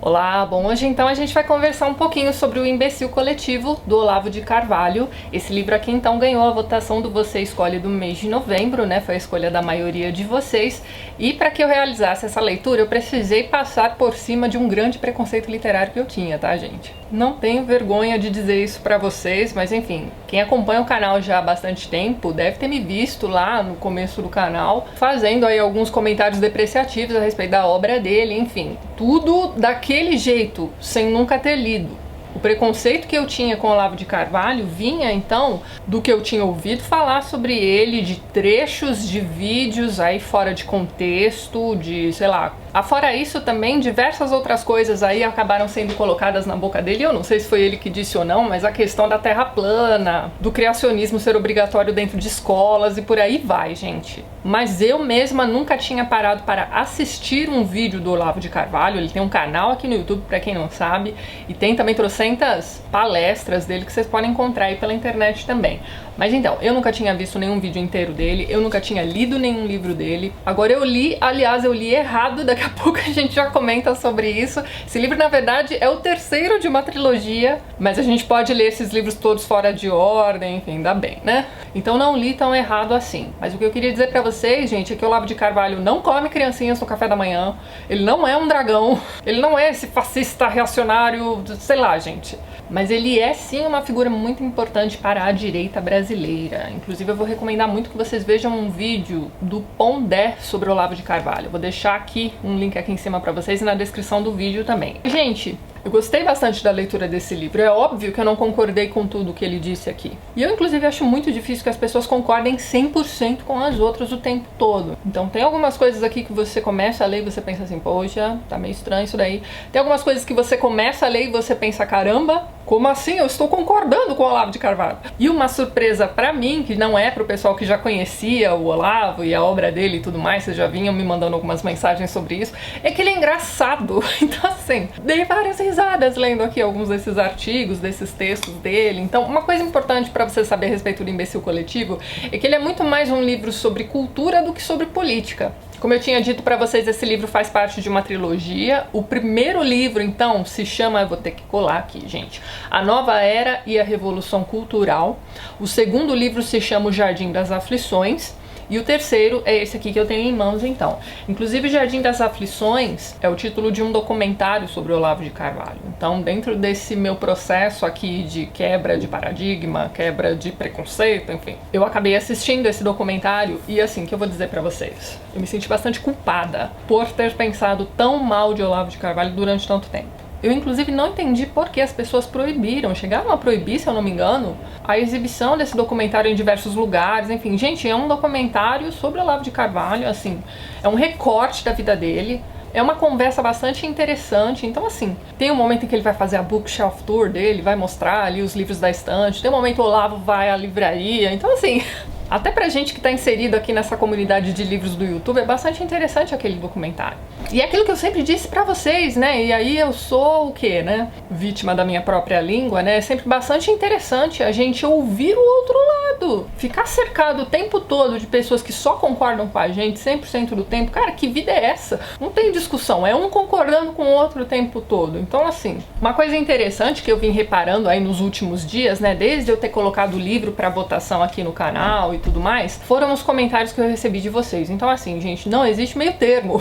Olá, bom, hoje então a gente vai conversar um pouquinho sobre o Imbecil Coletivo, do Olavo de Carvalho. Esse livro aqui então ganhou a votação do Você Escolhe do mês de novembro, né? Foi a escolha da maioria de vocês. E para que eu realizasse essa leitura, eu precisei passar por cima de um grande preconceito literário que eu tinha, tá, gente? Não tenho vergonha de dizer isso pra vocês, mas enfim, quem acompanha o canal já há bastante tempo deve ter me visto lá no começo do canal, fazendo aí alguns comentários depreciativos a respeito da obra dele, enfim, tudo daquele jeito, sem nunca ter lido. O preconceito que eu tinha com Olavo de Carvalho vinha, então, do que eu tinha ouvido falar sobre ele, de trechos de vídeos aí fora de contexto, de, sei lá... Afora isso, também, diversas outras coisas aí acabaram sendo colocadas na boca dele. Eu não sei se foi ele que disse ou não, mas a questão da terra plana, do criacionismo ser obrigatório dentro de escolas e por aí vai, gente. Mas eu mesma nunca tinha parado para assistir um vídeo do Olavo de Carvalho. Ele tem um canal aqui no YouTube, pra quem não sabe, e tem também trocentas palestras dele que vocês podem encontrar aí pela internet também. Mas então, eu nunca tinha visto nenhum vídeo inteiro dele, eu nunca tinha lido nenhum livro dele. Agora eu li, aliás, eu li errado, daqui a pouco a gente já comenta sobre isso. Esse livro, na verdade, é o terceiro de uma trilogia, mas a gente pode ler esses livros todos fora de ordem, enfim, ainda bem, né? Então não li tão errado assim. Mas o que eu queria dizer pra vocês, gente, é que o Olavo de Carvalho não come criancinhas no café da manhã, ele não é um dragão, ele não é esse fascista reacionário, sei lá, gente. Mas ele é sim uma figura muito importante para a direita brasileira. Inclusive eu vou recomendar muito que vocês vejam um vídeo do Pondé sobre o Olavo de Carvalho. Eu vou deixar aqui um link aqui em cima para vocês e na descrição do vídeo também. Gente, eu gostei bastante da leitura desse livro. É óbvio que eu não concordei com tudo que ele disse aqui. E eu, inclusive, acho muito difícil que as pessoas concordem 100% com as outras o tempo todo. Então tem algumas coisas aqui que você começa a ler e você pensa assim, poxa, tá meio estranho isso daí. Tem algumas coisas que você começa a ler e você pensa, caramba, como assim? Eu estou concordando com o Olavo de Carvalho. E uma surpresa pra mim, que não é pro pessoal que já conhecia o Olavo e a obra dele e tudo mais, vocês já vinham me mandando algumas mensagens sobre isso, é que ele é engraçado. Então assim, dei várias risadas lendo aqui alguns desses artigos, desses textos dele. Então uma coisa importante pra você saber a respeito do Imbecil Coletivo é que ele é muito mais um livro sobre cultura do que sobre política. Como eu tinha dito pra vocês, esse livro faz parte de uma trilogia. O primeiro livro, então, se chama, eu vou ter que colar aqui, gente, A Nova Era e a Revolução Cultural. O segundo livro se chama O Jardim das Aflições. E o terceiro é esse aqui que eu tenho em mãos, então. Inclusive, Jardim das Aflições é o título de um documentário sobre o Olavo de Carvalho. Então, dentro desse meu processo aqui de quebra de paradigma, quebra de preconceito, enfim, eu acabei assistindo esse documentário e, assim, que eu vou dizer pra vocês, eu me senti bastante culpada por ter pensado tão mal de Olavo de Carvalho durante tanto tempo. Eu, inclusive, não entendi por que as pessoas proibiram, chegaram a proibir, se eu não me engano, a exibição desse documentário em diversos lugares, enfim. Gente, é um documentário sobre o Olavo de Carvalho, assim, é um recorte da vida dele, é uma conversa bastante interessante. Então, assim, tem um momento em que ele vai fazer a bookshelf tour dele, vai mostrar ali os livros da estante, tem um momento que o Olavo vai à livraria, então, assim... Até pra gente que tá inserido aqui nessa comunidade de livros do YouTube, é bastante interessante aquele documentário. E é aquilo que eu sempre disse pra vocês, né? E aí eu sou o quê, né? Vítima da minha própria língua, né? É sempre bastante interessante a gente ouvir o outro lado. Ficar cercado o tempo todo de pessoas que só concordam com a gente 100% do tempo. Cara, que vida é essa? Não tem discussão, é um concordando com o outro o tempo todo. Então, assim, uma coisa interessante que eu vim reparando aí nos últimos dias, né? Desde eu ter colocado o livro pra votação aqui no canal e tudo mais, foram os comentários que eu recebi de vocês. Então assim, gente, não existe meio termo.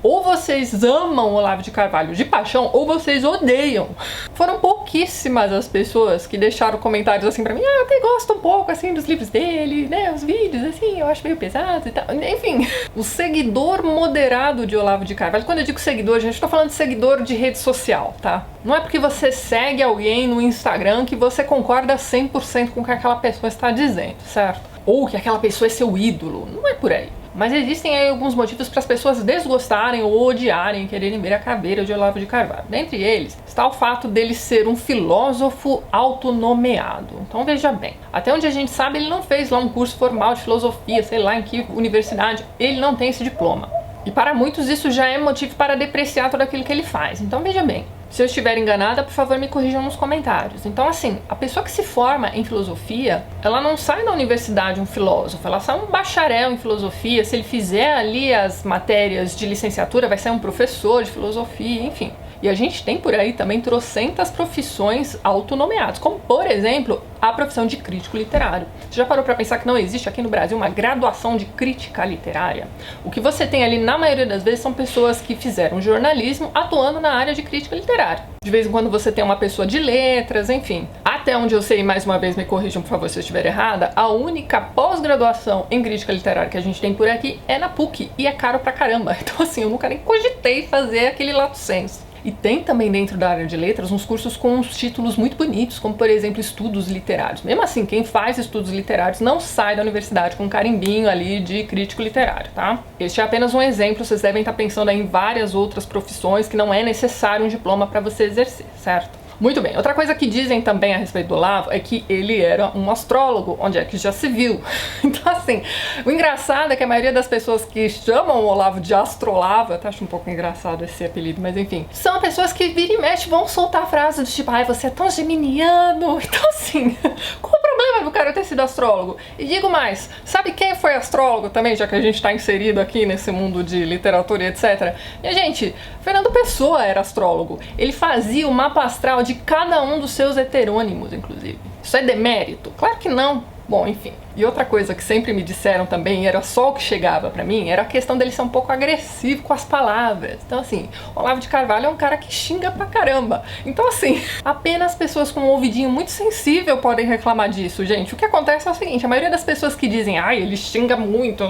Ou vocês amam Olavo de Carvalho de paixão, ou vocês odeiam. Foram pouquíssimas as pessoas que deixaram comentários assim pra mim, eu até gosto um pouco assim dos livros dele, né, os vídeos assim, eu acho meio pesado e tal. Enfim, o seguidor moderado de Olavo de Carvalho, quando eu digo seguidor, gente, eu tô falando de seguidor de rede social, tá? Não é porque você segue alguém no Instagram que você concorda 100% com o que aquela pessoa está dizendo, certo? Ou que aquela pessoa é seu ídolo, não é por aí. Mas existem aí alguns motivos para as pessoas desgostarem ou odiarem, quererem ver a caveira de Olavo de Carvalho. Dentre eles está o fato dele ser um filósofo autonomeado. Então veja bem, até onde a gente sabe ele não fez lá um curso formal de filosofia, sei lá em que universidade, ele não tem esse diploma. E para muitos isso já é motivo para depreciar tudo aquilo que ele faz. Então veja bem, se eu estiver enganada, por favor me corrijam nos comentários. Então assim, a pessoa que se forma em filosofia, ela não sai da universidade um filósofo, ela sai um bacharel em filosofia. Se ele fizer ali as matérias de licenciatura, vai ser um professor de filosofia, enfim. E a gente tem por aí também trocentas profissões autonomeadas, como por exemplo a profissão de crítico literário. Você já parou para pensar que não existe aqui no Brasil uma graduação de crítica literária? O que você tem ali na maioria das vezes são pessoas que fizeram jornalismo atuando na área de crítica literária. De vez em quando você tem uma pessoa de letras, enfim. Até onde eu sei, mais uma vez me corrijam por favor se eu estiver errada, a única pós-graduação em crítica literária que a gente tem por aqui é na PUC e é caro pra caramba. Então assim, eu nunca nem cogitei fazer aquele lato sensu. E tem também dentro da área de letras uns cursos com uns títulos muito bonitos, como por exemplo estudos literários. Mesmo assim, quem faz estudos literários não sai da universidade com um carimbinho ali de crítico literário, tá? Este é apenas um exemplo, vocês devem estar pensando aí em várias outras profissões que não é necessário um diploma para você exercer, certo? Muito bem, outra coisa que dizem também a respeito do Olavo é que ele era um astrólogo, onde é que já se viu. Então assim, o engraçado é que a maioria das pessoas que chamam o Olavo de Astrolavo, eu até acho um pouco engraçado esse apelido, mas enfim, são pessoas que vira e mexe vão soltar frases do tipo, ai, você é tão geminiano. Então assim, qual o problema do cara ter sido astrólogo? E digo mais, sabe quem foi astrólogo também, já que a gente tá inserido aqui nesse mundo de literatura e etc? Minha gente, Fernando Pessoa era astrólogo. Ele fazia o mapa astral de cada um dos seus heterônimos, inclusive. Isso é demérito? Claro que não. Bom, enfim. E outra coisa que sempre me disseram também, e era só o que chegava pra mim, era a questão dele ser um pouco agressivo com as palavras. Então assim, Olavo de Carvalho é um cara que xinga pra caramba. Então assim, apenas pessoas com um ouvidinho muito sensível podem reclamar disso, gente. O que acontece é o seguinte, a maioria das pessoas que dizem, ai, ele xinga muito,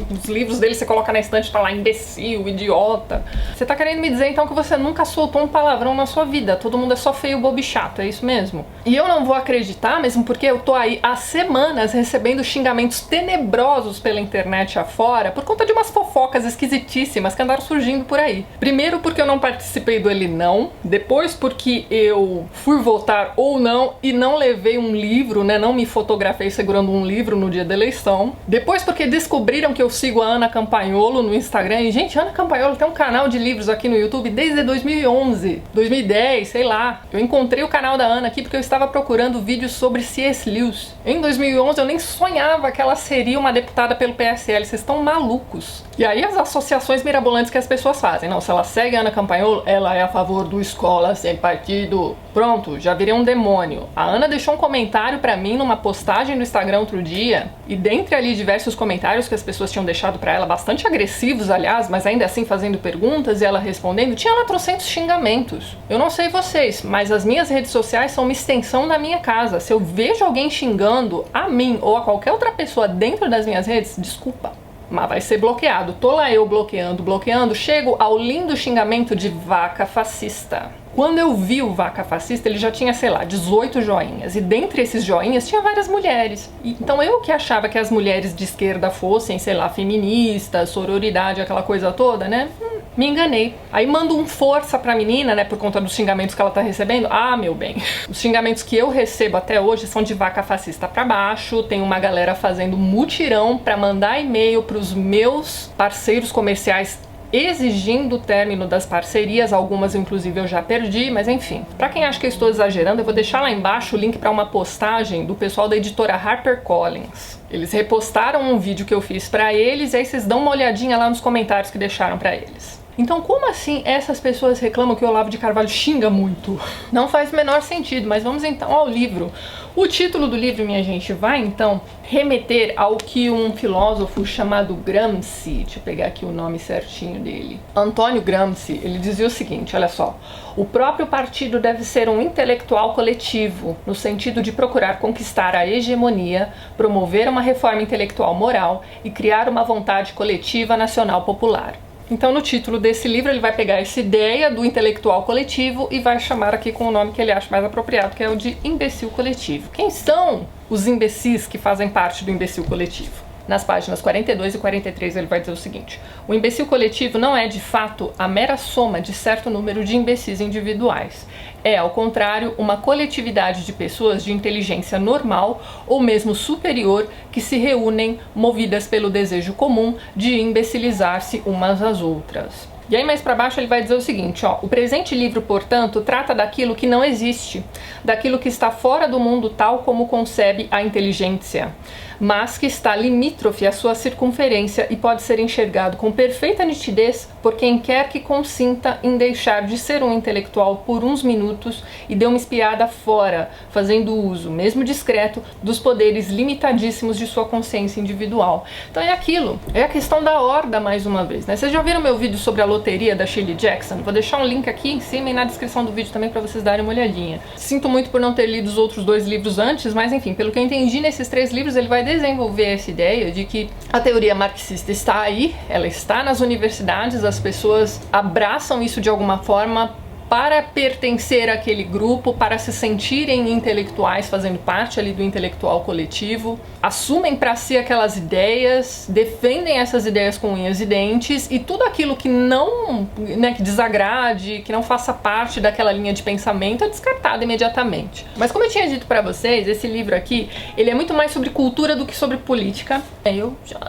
os livros dele você coloca na estante e tá lá, imbecil, idiota. Você tá querendo me dizer então que você nunca soltou um palavrão na sua vida, todo mundo é só feio, bobo e chato, é isso mesmo? E eu não vou acreditar mesmo porque eu tô aí há semanas recebendo xingamentos tenebrosos pela internet afora por conta de umas fofocas esquisitíssimas que andaram surgindo por aí. Primeiro porque eu não participei do Ele Não, depois porque eu fui votar ou não e não levei um livro, né, não me fotografei segurando um livro no dia da eleição, depois porque descobriram que eu sigo a Ana Campagnolo no Instagram e, gente, Ana Campagnolo tem um canal de livros aqui no YouTube desde 2011, 2010, sei lá. Eu encontrei o canal da Ana aqui porque eu estava procurando vídeos sobre C.S. Lewis. Em 2011 eu nem sonhava que ela seria uma deputada pelo PSL, vocês estão malucos. E aí as associações mirabolantes que as pessoas fazem, não, se ela segue a Ana Campagnolo, ela é a favor do escola sem partido. Pronto, já virei um demônio. A Ana deixou um comentário pra mim numa postagem no Instagram outro dia, e dentre ali diversos comentários que as pessoas tinham deixado pra ela, bastante agressivos aliás, mas ainda assim fazendo perguntas e ela respondendo, tinha lá trocentos xingamentos. Eu não sei vocês, mas as minhas redes sociais são uma extensão da minha casa. Se eu vejo alguém xingando a mim ou a qualquer outra pessoa dentro das minhas redes, desculpa, mas vai ser bloqueado. Tô lá eu bloqueando, chego ao lindo xingamento de vaca fascista. Quando eu vi o Vaca Fascista, ele já tinha, sei lá, 18 joinhas. E dentre esses joinhas tinha várias mulheres. Então eu que achava que as mulheres de esquerda fossem, sei lá, feministas, sororidade, aquela coisa toda, né? Me enganei. Aí mando um força pra menina, né, por conta dos xingamentos que ela tá recebendo. Ah, meu bem. Os xingamentos que eu recebo até hoje são de vaca fascista pra baixo. Tem uma galera fazendo mutirão pra mandar e-mail pros meus parceiros comerciais exigindo o término das parcerias, algumas inclusive eu já perdi, mas enfim. Pra quem acha que eu estou exagerando, eu vou deixar lá embaixo o link pra uma postagem do pessoal da editora HarperCollins. Eles repostaram um vídeo que eu fiz pra eles, e aí vocês dão uma olhadinha lá nos comentários que deixaram pra eles. Então, como assim essas pessoas reclamam que o Olavo de Carvalho xinga muito? Não faz o menor sentido, mas vamos então ao livro. O título do livro, minha gente, vai então remeter ao que um filósofo chamado Gramsci, deixa eu pegar aqui o nome certinho dele, Antônio Gramsci, ele dizia o seguinte, olha só: o próprio partido deve ser um intelectual coletivo, no sentido de procurar conquistar a hegemonia, promover uma reforma intelectual moral e criar uma vontade coletiva nacional popular. Então, no título desse livro, ele vai pegar essa ideia do intelectual coletivo e vai chamar aqui com o nome que ele acha mais apropriado, que é o de imbecil coletivo. Quem são os imbecis que fazem parte do imbecil coletivo? Nas páginas 42 e 43 ele vai dizer o seguinte: o imbecil coletivo não é, de fato, a mera soma de certo número de imbecis individuais. É, ao contrário, uma coletividade de pessoas de inteligência normal ou mesmo superior que se reúnem movidas pelo desejo comum de imbecilizar-se umas às outras. E aí mais para baixo ele vai dizer o seguinte, ó: o presente livro, portanto, trata daquilo que não existe, daquilo que está fora do mundo tal como concebe a inteligência, mas que está limítrofe à sua circunferência e pode ser enxergado com perfeita nitidez por quem quer que consinta em deixar de ser um intelectual por uns minutos e dê uma espiada fora, fazendo uso, mesmo discreto, dos poderes limitadíssimos de sua consciência individual. Então é aquilo, é a questão da horda mais uma vez, né? Vocês já viram meu vídeo sobre a loteria da Shirley Jackson? Vou deixar um link aqui em cima e na descrição do vídeo também para vocês darem uma olhadinha. Sinto muito por não ter lido os outros 2 livros antes, mas enfim, pelo que eu entendi nesses 3 livros, ele vai desenvolver essa ideia de que a teoria marxista está aí, ela está nas universidades, as pessoas abraçam isso de alguma forma para pertencer àquele grupo, para se sentirem intelectuais, fazendo parte ali do intelectual coletivo, assumem para si aquelas ideias, defendem essas ideias com unhas e dentes, e tudo aquilo que não, né, que desagrade, que não faça parte daquela linha de pensamento é descartado imediatamente. Mas como eu tinha dito para vocês, esse livro aqui, ele é muito mais sobre cultura do que sobre política.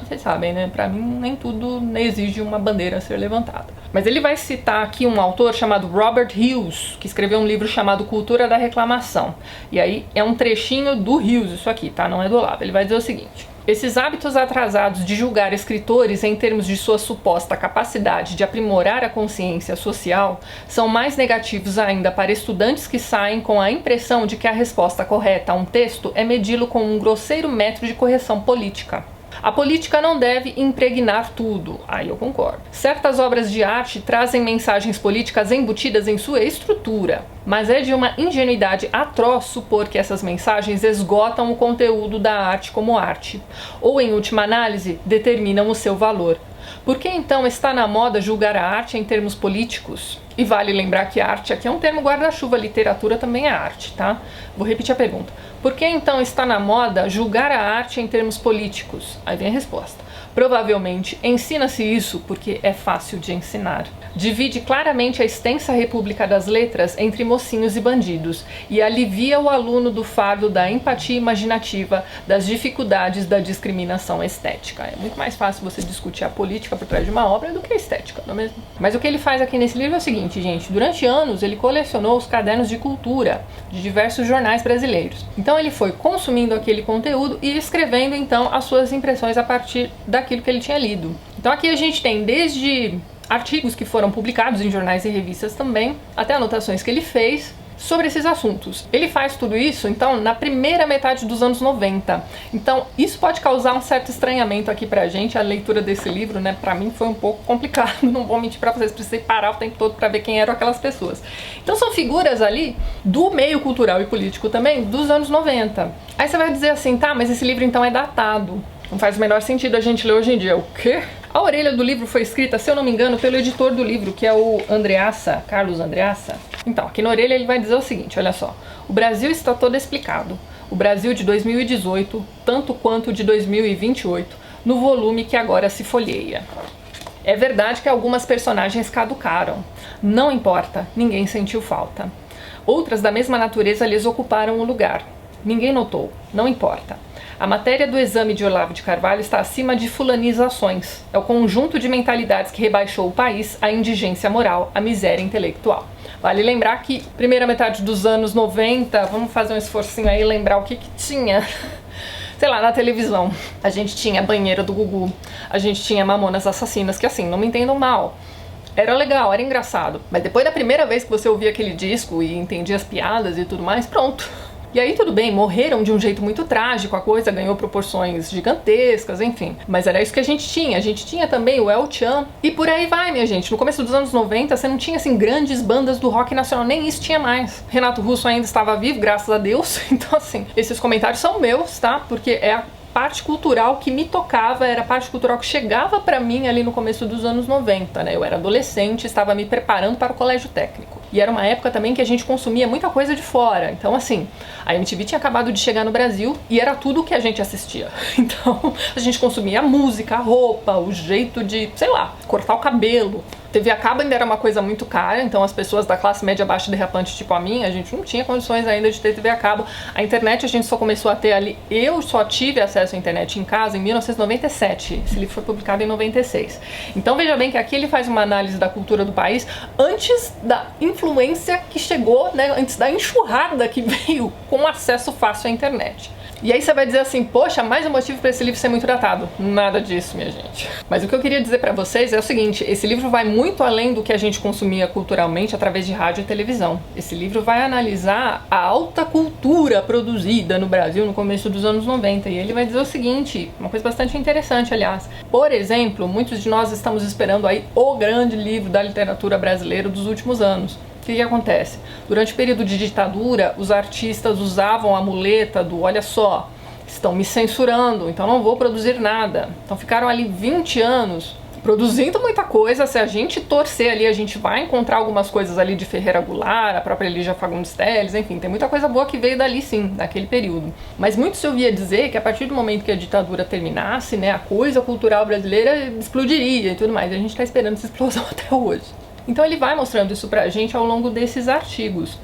Vocês sabem, né, para mim nem tudo exige uma bandeira a ser levantada. Mas ele vai citar aqui um autor chamado Robert Hughes, que escreveu um livro chamado Cultura da Reclamação. E aí é um trechinho do Hughes, isso aqui, tá? Não é do Olavo. Ele vai dizer o seguinte: esses hábitos atrasados de julgar escritores em termos de sua suposta capacidade de aprimorar a consciência social são mais negativos ainda para estudantes que saem com a impressão de que a resposta correta a um texto é medi-lo com um grosseiro método de correção política. A política não deve impregnar tudo, aí eu concordo. Certas obras de arte trazem mensagens políticas embutidas em sua estrutura, mas é de uma ingenuidade atroz supor que essas mensagens esgotam o conteúdo da arte como arte, ou em última análise, determinam o seu valor. Por que então está na moda julgar a arte em termos políticos? E vale lembrar que arte aqui é um termo guarda-chuva, literatura também é arte, tá? Vou repetir a pergunta. Por que então está na moda julgar a arte em termos políticos? Aí vem a resposta. Provavelmente ensina-se isso porque é fácil de ensinar. Divide claramente a extensa república das letras entre mocinhos e bandidos e alivia o aluno do fardo da empatia imaginativa, das dificuldades da discriminação estética. É muito mais fácil você discutir a política por trás de uma obra do que a estética, não é mesmo? Mas o que ele faz aqui nesse livro é o seguinte, gente: durante anos ele colecionou os cadernos de cultura de diversos jornais brasileiros. Então ele foi consumindo aquele conteúdo e escrevendo então as suas impressões a partir daquilo que ele tinha lido. Então aqui a gente tem desde artigos que foram publicados em jornais e revistas também, até anotações que ele fez sobre esses assuntos. Ele faz tudo isso, então, na primeira metade dos anos 90. Então, isso pode causar um certo estranhamento aqui pra gente, a leitura desse livro, né? Pra mim foi um pouco complicado, não vou mentir pra vocês, precisei parar o tempo todo pra ver quem eram aquelas pessoas. Então, são figuras ali do meio cultural e político também dos anos 90. Aí você vai dizer assim, tá, mas esse livro então é datado. Não faz o menor sentido a gente ler hoje em dia. O quê? A orelha do livro foi escrita, se eu não me engano, pelo editor do livro, que é o Andreassa, Carlos Andreassa. Então, aqui na orelha ele vai dizer o seguinte, olha só. O Brasil está todo explicado. O Brasil de 2018, tanto quanto de 2028, no volume que agora se folheia. É verdade que algumas personagens caducaram. Não importa, ninguém sentiu falta. Outras da mesma natureza lhes ocuparam o lugar. Ninguém notou, não importa. A matéria do exame de Olavo de Carvalho está acima de fulanizações. É o conjunto de mentalidades que rebaixou o país à indigência moral, à miséria intelectual. Vale lembrar que, primeira metade dos anos 90, vamos fazer um esforcinho aí e lembrar o que tinha, sei lá, na televisão. A gente tinha Banheira do Gugu, a gente tinha Mamonas Assassinas, que assim, não me entendam mal. Era legal, era engraçado. Mas depois da primeira vez que você ouvia aquele disco e entendia as piadas e tudo mais, pronto. E aí tudo bem, morreram de um jeito muito trágico, a coisa ganhou proporções gigantescas, enfim. Mas era isso que a gente tinha também o El Chan. E por aí vai, minha gente. No começo dos anos 90, você não tinha, assim, grandes bandas do rock nacional, nem isso tinha mais. Renato Russo ainda estava vivo, graças a Deus. Então, assim, esses comentários são meus, tá? Porque é a parte cultural que me tocava, era a parte cultural que chegava pra mim ali no começo dos anos 90, né? Eu era adolescente, estava me preparando para o colégio técnico. E era uma época também que a gente consumia muita coisa de fora. Então, assim, a MTV tinha acabado de chegar no Brasil e era tudo o que a gente assistia. Então, a gente consumia a música, a roupa, o jeito de, sei lá, cortar o cabelo. TV a cabo ainda era uma coisa muito cara, então as pessoas da classe média baixa derrapante tipo a minha, a gente não tinha condições ainda de ter TV a cabo. A internet a gente só começou a ter ali, eu só tive acesso à internet em casa em 1997, esse livro foi publicado em 96. Então veja bem que aqui ele faz uma análise da cultura do país antes da influência que chegou, né, antes da enxurrada que veio com acesso fácil à internet. E aí você vai dizer assim, poxa, mais um motivo para esse livro ser muito datado. Nada disso, minha gente. Mas o que eu queria dizer para vocês é o seguinte, esse livro vai muito além do que a gente consumia culturalmente através de rádio e televisão. Esse livro vai analisar a alta cultura produzida no Brasil no começo dos anos 90. E ele vai dizer o seguinte, uma coisa bastante interessante, aliás. Por exemplo, muitos de nós estamos esperando aí o grande livro da literatura brasileira dos últimos anos. O que acontece? Durante o período de ditadura, os artistas usavam a muleta do olha só, estão me censurando, então não vou produzir nada. Então ficaram ali 20 anos produzindo muita coisa. Se a gente torcer ali, a gente vai encontrar algumas coisas ali de Ferreira Goulart, a própria Lígia Fagundes Telles, enfim, tem muita coisa boa que veio dali sim, daquele período. Mas muito se ouvia dizer que a partir do momento que a ditadura terminasse, né, a coisa cultural brasileira explodiria e tudo mais. E a gente está esperando essa explosão até hoje. Então ele vai mostrando isso pra gente ao longo desses artigos.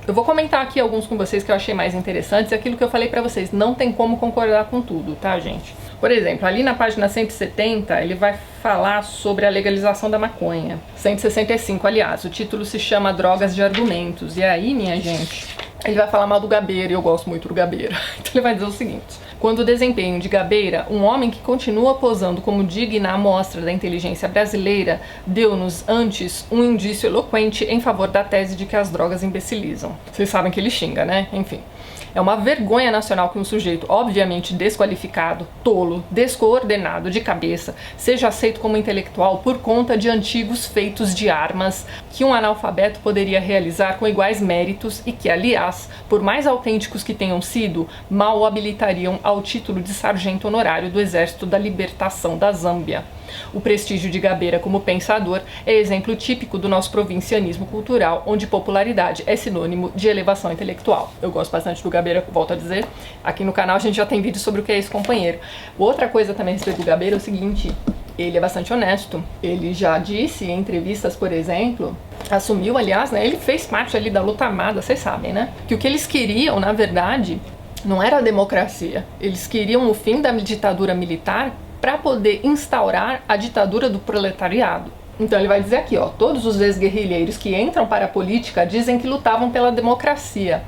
Eu vou comentar aqui alguns com vocês que eu achei mais interessantes, e aquilo que eu falei pra vocês, não tem como concordar com tudo, tá, gente? Por exemplo, ali na página 170, ele vai falar sobre a legalização da maconha. 165, aliás, o título se chama Drogas de Argumentos. E aí, minha gente, ele vai falar mal do Gabeira, e eu gosto muito do Gabeira. Então ele vai dizer o seguinte: quando o desempenho de Gabeira, um homem que continua posando como digna amostra da inteligência brasileira, deu-nos antes um indício eloquente em favor da tese de que as drogas imbecilizam. Vocês sabem que ele xinga, né? Enfim. É uma vergonha nacional que um sujeito obviamente desqualificado, tolo, descoordenado de cabeça, seja aceito como intelectual por conta de antigos feitos de armas que um analfabeto poderia realizar com iguais méritos e que, aliás, por mais autênticos que tenham sido, mal o habilitariam ao título de sargento honorário do Exército da Libertação da Zâmbia. O prestígio de Gabeira como pensador é exemplo típico do nosso provincianismo cultural, onde popularidade é sinônimo de elevação intelectual. Eu gosto bastante do Gabeira, volto a dizer. Aqui no canal a gente já tem vídeo sobre o que é esse companheiro. Outra coisa também a respeito do Gabeira é o seguinte: ele é bastante honesto. Ele já disse em entrevistas, por exemplo, assumiu, aliás, né, ele fez parte ali da luta armada, vocês sabem, né? Que o que eles queriam, na verdade, não era a democracia. Eles queriam o fim da ditadura militar para poder instaurar a ditadura do proletariado. Então ele vai dizer aqui, ó, todos os ex-guerrilheiros que entram para a política dizem que lutavam pela democracia.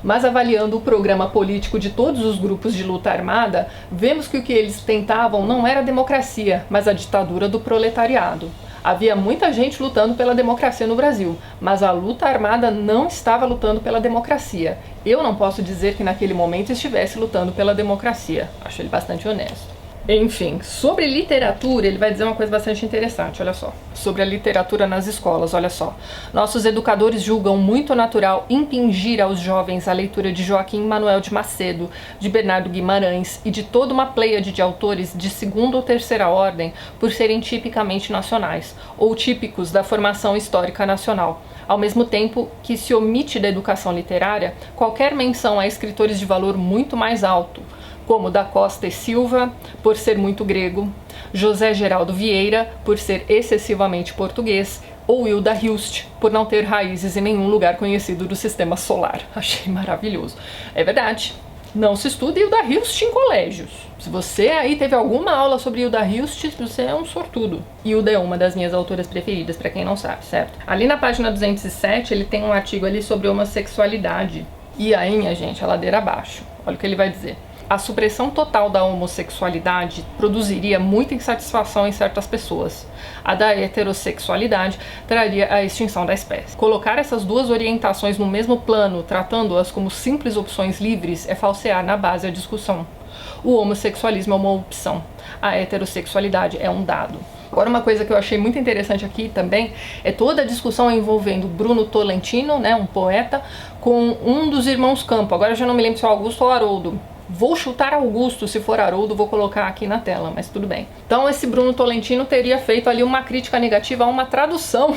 Mas avaliando o programa político de todos os grupos de luta armada, vemos que o que eles tentavam não era a democracia, mas a ditadura do proletariado. Havia muita gente lutando pela democracia no Brasil, mas a luta armada não estava lutando pela democracia. Eu não posso dizer que naquele momento estivesse lutando pela democracia. Acho ele bastante honesto. Enfim, sobre literatura, ele vai dizer uma coisa bastante interessante, olha só. Sobre a literatura nas escolas, olha só. Nossos educadores julgam muito natural impingir aos jovens a leitura de Joaquim Manuel de Macedo, de Bernardo Guimarães e de toda uma pleiade de autores de segunda ou terceira ordem por serem tipicamente nacionais, ou típicos da formação histórica nacional. Ao mesmo tempo que se omite da educação literária qualquer menção a escritores de valor muito mais alto, como Da Costa e Silva, por ser muito grego, José Geraldo Vieira, por ser excessivamente português, ou Hilda Hilst, por não ter raízes em nenhum lugar conhecido do sistema solar. Achei maravilhoso. É verdade, não se estuda Hilda Hilst em colégios. Se você aí teve alguma aula sobre Hilda Hilst, você é um sortudo. Hilda é uma das minhas autoras preferidas, pra quem não sabe, certo? Ali na página 207, ele tem um artigo ali sobre homossexualidade. E aí, minha gente, a ladeira abaixo. Olha o que ele vai dizer. A supressão total da homossexualidade produziria muita insatisfação em certas pessoas. A da heterossexualidade traria a extinção da espécie. Colocar essas duas orientações no mesmo plano, tratando-as como simples opções livres, é falsear na base a discussão. O homossexualismo é uma opção, a heterossexualidade é um dado. Agora, uma coisa que eu achei muito interessante aqui também é toda a discussão envolvendo Bruno Tolentino, né, um poeta, com um dos irmãos Campo. Agora eu já não me lembro se é Augusto ou Haroldo. Vou chutar Augusto, se for Haroldo vou colocar aqui na tela, mas tudo bem. Então esse Bruno Tolentino teria feito ali uma crítica negativa a uma tradução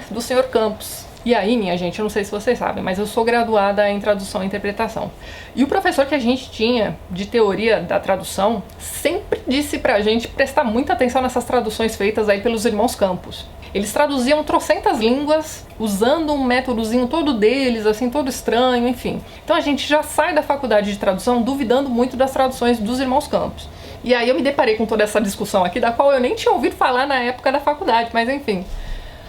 do Sr. Campos. E aí, minha gente, eu não sei se vocês sabem, mas eu sou graduada em tradução e interpretação. E o professor que a gente tinha de teoria da tradução sempre disse pra gente prestar muita atenção nessas traduções feitas aí pelos irmãos Campos. Eles traduziam trocentas línguas, usando um métodozinho todo deles, assim, todo estranho, enfim. Então a gente já sai da faculdade de tradução duvidando muito das traduções dos irmãos Campos. E aí eu me deparei com toda essa discussão aqui, da qual eu nem tinha ouvido falar na época da faculdade, mas enfim.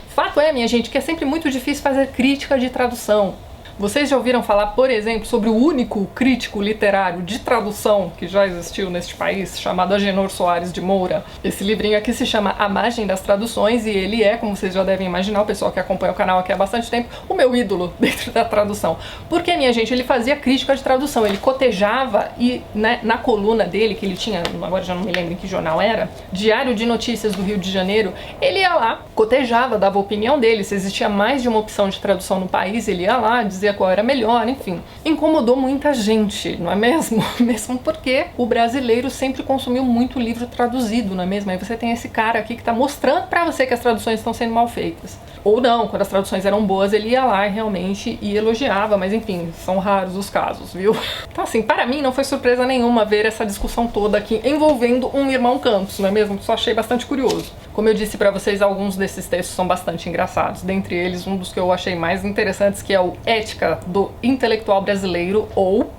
Fato é, minha gente, que é sempre muito difícil fazer crítica de tradução. Vocês já ouviram falar, por exemplo, sobre o único crítico literário de tradução que já existiu neste país, chamado Agenor Soares de Moura? Esse livrinho aqui se chama A Margem das Traduções e ele é, como vocês já devem imaginar, o pessoal que acompanha o canal aqui há bastante tempo, o meu ídolo dentro da tradução. Porque, minha gente, ele fazia crítica de tradução, ele cotejava e, né, na coluna dele, que ele tinha, agora já não me lembro em que jornal era, Diário de Notícias do Rio de Janeiro, ele ia lá, cotejava, dava a opinião dele, se existia mais de uma opção de tradução no país, ele ia lá, dizia qual era melhor, enfim. Incomodou muita gente, não é mesmo? Mesmo porque o brasileiro sempre consumiu muito livro traduzido, não é mesmo? Aí você tem esse cara aqui que tá mostrando pra você que as traduções estão sendo mal feitas. Ou não, quando as traduções eram boas, ele ia lá realmente e elogiava, mas enfim, são raros os casos, viu? Então assim, para mim não foi surpresa nenhuma ver essa discussão toda aqui envolvendo um irmão Campos, não é mesmo? Só achei bastante curioso. Como eu disse pra vocês, alguns desses textos são bastante engraçados. Dentre eles, um dos que eu achei mais interessantes, que é o Ética do Intelectual Brasileiro, ou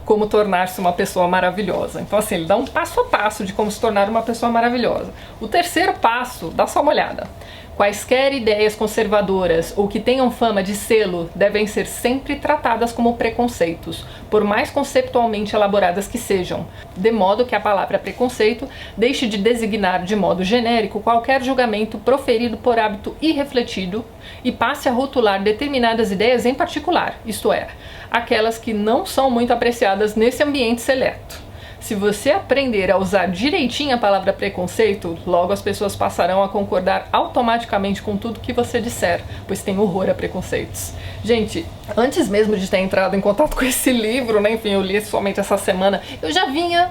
Como Tornar-se uma Pessoa Maravilhosa. Então assim, ele dá um passo a passo de como se tornar uma pessoa maravilhosa. O terceiro passo, dá só uma olhada. Quaisquer ideias conservadoras ou que tenham fama de sê-lo devem ser sempre tratadas como preconceitos, por mais conceptualmente elaboradas que sejam, de modo que a palavra preconceito deixe de designar de modo genérico qualquer julgamento proferido por hábito irrefletido e passe a rotular determinadas ideias em particular, isto é, aquelas que não são muito apreciadas nesse ambiente seleto. Se você aprender a usar direitinho a palavra preconceito, logo as pessoas passarão a concordar automaticamente com tudo que você disser, pois tem horror a preconceitos. Gente, antes mesmo de ter entrado em contato com esse livro, né, enfim, eu li somente essa semana, eu já vinha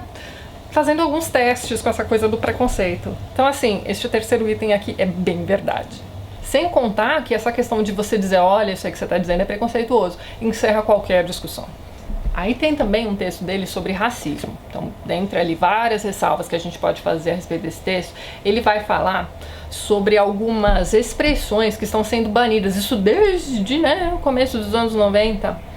fazendo alguns testes com essa coisa do preconceito. Então assim, este terceiro item aqui é bem verdade. Sem contar que essa questão de você dizer, olha, isso aí que você está dizendo é preconceituoso, encerra qualquer discussão. Aí tem também um texto dele sobre racismo. Então, dentre ali várias ressalvas que a gente pode fazer a respeito desse texto, ele vai falar sobre algumas expressões que estão sendo banidas, isso desde, né, o começo dos anos 90,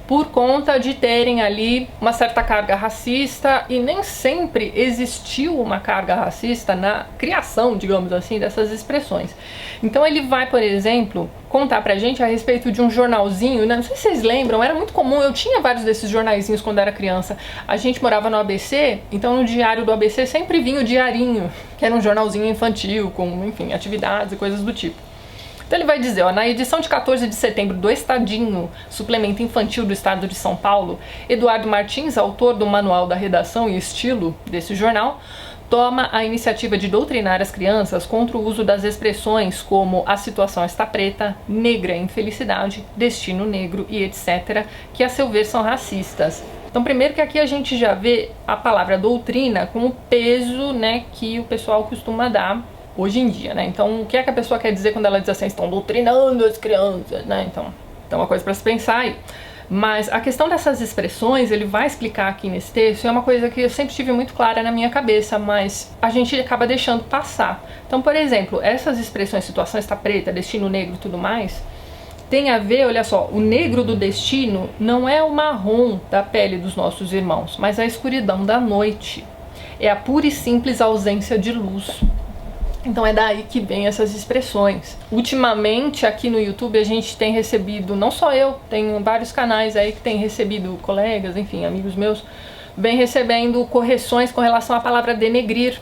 por conta de terem ali uma certa carga racista, e nem sempre existiu uma carga racista na criação, digamos assim, dessas expressões. Então ele vai, por exemplo, contar pra gente a respeito de um jornalzinho, não sei se vocês lembram, era muito comum, eu tinha vários desses jornaizinhos quando era criança. A gente morava no ABC, então no diário do ABC sempre vinha o diarinho, que era um jornalzinho infantil, com, enfim, atividades e coisas do tipo. Então ele vai dizer, ó, na edição de 14 de setembro do Estadinho, suplemento infantil do estado de São Paulo, Eduardo Martins, autor do manual da redação e estilo desse jornal, toma a iniciativa de doutrinar as crianças contra o uso das expressões como a situação está preta, negra é infelicidade, destino negro e etc., que a seu ver são racistas. Então primeiro que aqui a gente já vê a palavra doutrina com o peso, né, que o pessoal costuma dar hoje em dia, né? Então, o que é que a pessoa quer dizer quando ela diz assim, estão doutrinando as crianças, né? Então é uma coisa para se pensar aí. Mas a questão dessas expressões, ele vai explicar aqui nesse texto, é uma coisa que eu sempre tive muito clara na minha cabeça, mas a gente acaba deixando passar. Então, por exemplo, essas expressões, situação está preta, destino negro e tudo mais, tem a ver, olha só, o negro do destino não é o marrom da pele dos nossos irmãos, mas a escuridão da noite. É a pura e simples ausência de luz. Então é daí que vem essas expressões. Ultimamente aqui no YouTube a gente tem recebido, não só eu, tem vários canais aí que tem recebido, colegas, enfim, amigos meus, vem recebendo correções com relação à palavra denegrir.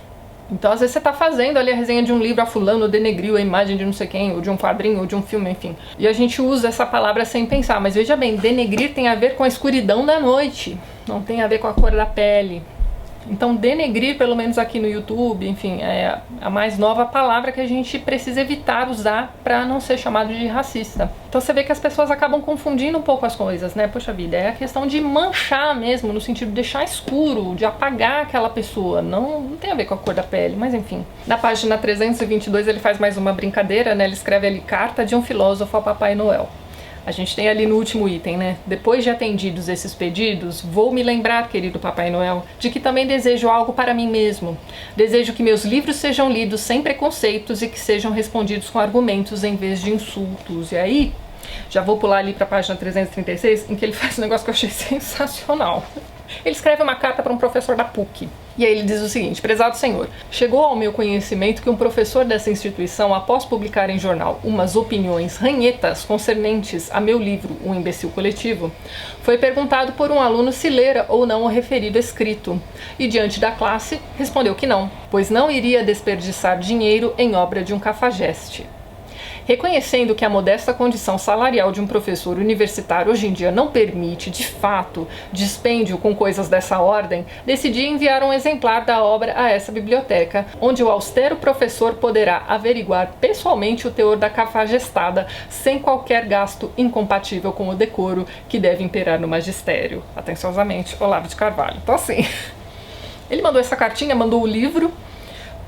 Então às vezes você tá fazendo ali a resenha de um livro, a fulano denegriu a imagem de não sei quem, ou de um quadrinho, ou de um filme, enfim. E a gente usa essa palavra sem pensar, mas veja bem, denegrir tem a ver com a escuridão da noite, não tem a ver com a cor da pele. Então denegrir, pelo menos aqui no YouTube, enfim, é a mais nova palavra que a gente precisa evitar usar para não ser chamado de racista. Então você vê que as pessoas acabam confundindo um pouco as coisas, né? Poxa vida, é a questão de manchar mesmo, no sentido de deixar escuro, de apagar aquela pessoa. Não tem a ver com a cor da pele, mas enfim. Na página 322 ele faz mais uma brincadeira, né? Ele escreve ali, carta de um filósofo ao Papai Noel. A gente tem ali no último item, né? Depois de atendidos esses pedidos, vou me lembrar, querido Papai Noel, de que também desejo algo para mim mesmo. Desejo que meus livros sejam lidos sem preconceitos e que sejam respondidos com argumentos em vez de insultos. E aí, já vou pular ali para a página 336, em que ele faz um negócio que eu achei sensacional. Ele escreve uma carta para um professor da PUC. E aí ele diz o seguinte: prezado senhor, chegou ao meu conhecimento que um professor dessa instituição, após publicar em jornal umas opiniões ranhetas concernentes a meu livro Um Imbecil Coletivo, foi perguntado por um aluno se lera ou não o referido escrito, e diante da classe respondeu que não, pois não iria desperdiçar dinheiro em obra de um cafajeste. Reconhecendo que a modesta condição salarial de um professor universitário hoje em dia não permite, de fato, dispêndio com coisas dessa ordem, decidi enviar um exemplar da obra a essa biblioteca, onde o austero professor poderá averiguar pessoalmente o teor da cafajestada, sem qualquer gasto incompatível com o decoro que deve imperar no magistério. Atenciosamente, Olavo de Carvalho. Então assim, ele mandou essa cartinha, mandou o livro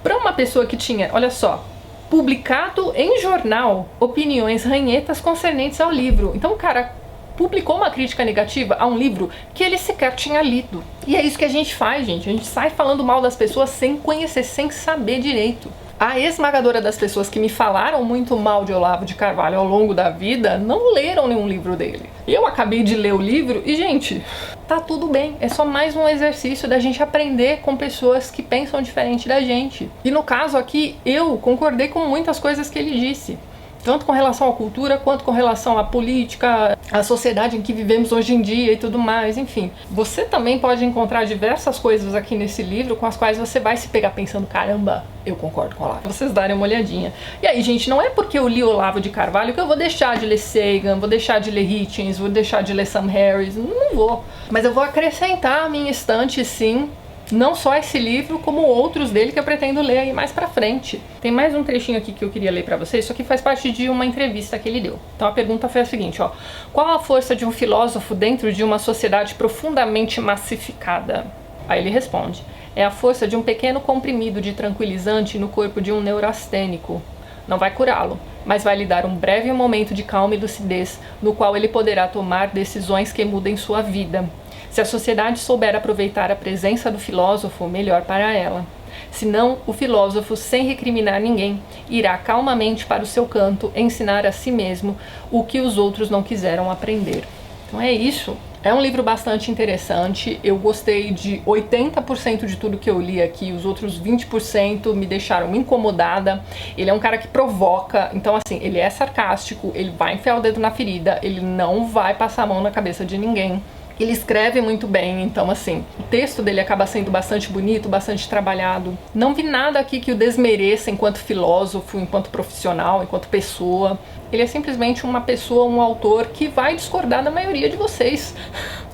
para uma pessoa que tinha, olha só, publicado em jornal opiniões ranhetas concernentes ao livro. Então o cara publicou uma crítica negativa a um livro que ele sequer tinha lido. E é isso que a gente faz, gente. A gente sai falando mal das pessoas sem conhecer, sem saber direito. A esmagadora das pessoas que me falaram muito mal de Olavo de Carvalho ao longo da vida não leram nenhum livro dele. Eu acabei de ler o livro e, gente, tá tudo bem. É só mais um exercício da gente aprender com pessoas que pensam diferente da gente. E no caso aqui, eu concordei com muitas coisas que ele disse. Tanto com relação à cultura, quanto com relação à política, à sociedade em que vivemos hoje em dia e tudo mais, enfim. Você também pode encontrar diversas coisas aqui nesse livro com as quais você vai se pegar pensando, caramba, eu concordo com o Olavo. Vocês darem uma olhadinha. E aí, gente, não é porque eu li Olavo de Carvalho que eu vou deixar de ler Sagan, vou deixar de ler Hitchens, vou deixar de ler Sam Harris, não vou. Mas eu vou acrescentar à minha estante, sim, não só esse livro, como outros dele que eu pretendo ler aí mais pra frente. Tem mais um trechinho aqui que eu queria ler pra vocês. Isso aqui faz parte de uma entrevista que ele deu. Então a pergunta foi a seguinte, ó: qual a força de um filósofo dentro de uma sociedade profundamente massificada? Aí ele responde: é a força de um pequeno comprimido de tranquilizante no corpo de um neurastênico. Não vai curá-lo, mas vai lhe dar um breve momento de calma e lucidez, no qual ele poderá tomar decisões que mudem sua vida. Se a sociedade souber aproveitar a presença do filósofo, melhor para ela. Senão, o filósofo, sem recriminar ninguém, irá calmamente para o seu canto ensinar a si mesmo o que os outros não quiseram aprender. Então é isso. É um livro bastante interessante. Eu gostei de 80% de tudo que eu li aqui. Os outros 20% me deixaram incomodada. Ele é um cara que provoca. Então, assim, ele é sarcástico, ele vai enfiar o dedo na ferida, ele não vai passar a mão na cabeça de ninguém. Ele escreve muito bem, então assim, o texto dele acaba sendo bastante bonito, bastante trabalhado. Não vi nada aqui que o desmereça enquanto filósofo, enquanto profissional, enquanto pessoa. Ele é simplesmente uma pessoa, um autor que vai discordar da maioria de vocês.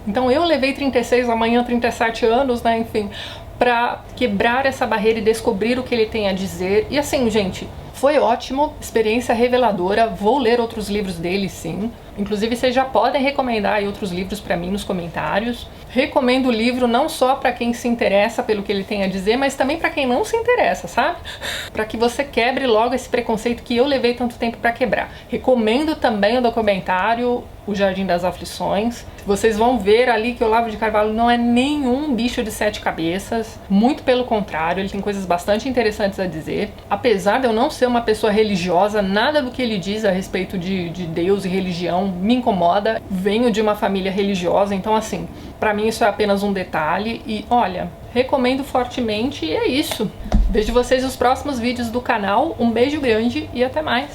Então eu levei 36, amanhã 37 anos, né, enfim, pra quebrar essa barreira e descobrir o que ele tem a dizer. E assim, gente, foi ótimo, experiência reveladora. Vou ler outros livros dele, sim. Inclusive, vocês já podem recomendar aí outros livros para mim nos comentários. Recomendo o livro não só para quem se interessa pelo que ele tem a dizer, mas também para quem não se interessa, sabe? Para que você quebre logo esse preconceito que eu levei tanto tempo para quebrar. Recomendo também o documentário O Jardim das Aflições. Vocês vão ver ali que o Olavo de Carvalho não é nenhum bicho de 7 cabeças, muito pelo contrário, ele tem coisas bastante interessantes a dizer. Apesar de eu não ser uma pessoa religiosa, nada do que ele diz a respeito de Deus e religião me incomoda. Venho de uma família religiosa, então assim, pra mim isso é apenas um detalhe e olha, recomendo fortemente e é isso. Vejo vocês nos próximos vídeos do canal, um beijo grande e até mais!